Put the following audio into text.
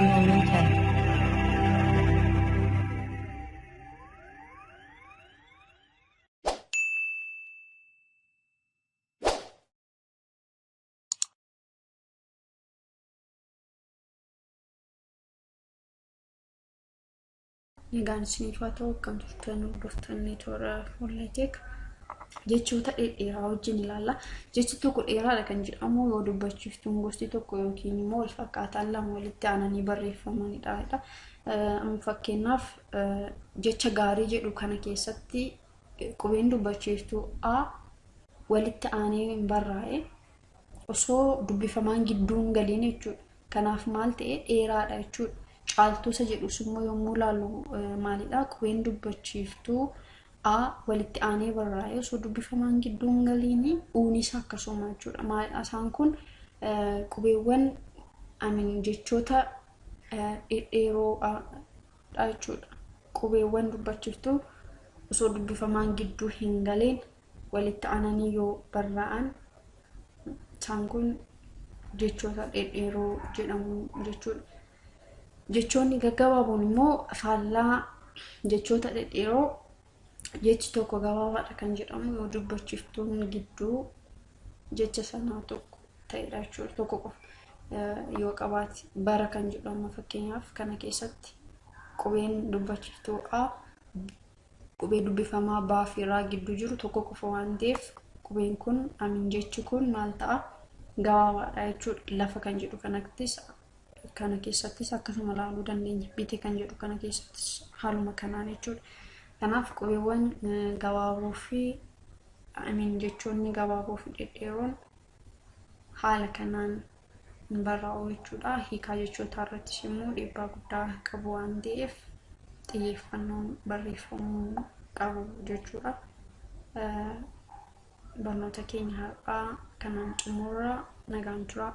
Momentan. Egaan isiniif haa ta'u akkam turtan hordoftoonni toora mul'ateek jechoota dheeraa wajjin ilaalla. Jechi tokko dheeraadha kan jedhamu yoo dubbachiiftuun gosti tokko yookiin immoo wal fakkaataan lama walitti aananii barreeffamanidha. Fakkeenyaaf jecha gaarii jedhu kana keessatti qubeen dubbachiiftuu A walitti aanee barraa'e osoo dubbifamaan gidduun galiin jechuudha. Kanaaf maal ta'e dheeraadha jechuudha. Caaltuusa jedhus immoo yommuu ilaallu maalidha qubeen dubbachiiftuu A walitti aanee barraa'e osoo dubbifamaan gidduun galiin uunis akkasuma jechuudha. Maalidha isaan kun qubeewwan jechoota dhedheeroodha jechuudha. Qubeewwan dubbachiiftuu osoo dubbifamaan gidduu hin galeen walitti aananii yoo barraa'an isaan kun jechoota dhedheeroo jedhamu jechuudha. Jechoonni gaggabaaboon immoo faallaa jechoota dhedheeroo jechi tokko gabaabaadha kan jedhamu yoo dubbachiiftuun gidduu jecha sanaa tokko ta'edha jechuudha. Tokko qofa yoo qabaate bara kan jedhamu fakkeenyaaf kana keessatti qubeen dubbachiiftuu A qubee dubbifamaa baa fi raa gidduu jiru tokko qofa waan ta'eef qubeen kun jechi kun maal ta'a gabaabaadha jechuudha. Lafa kan jedhu kana keessattis akkasuma ilaaluu dandeenya. Bite kan jedhu kana keessattis haaluma kanaan jechuudha. Kanaaf qubeewwan gabaaboo fi jechoonni gabaaboo fi dhedheeroon haala kanaan barraa'u jechuudha. Hiikaa jechootaa irrattis immoo dhiibbaa guddaa qabu waan ta'eef xiyyeeffannoon barreeffamuu qabu jechuudha. Barnoota keenya har'aa kanaan xumurra nagaan tura.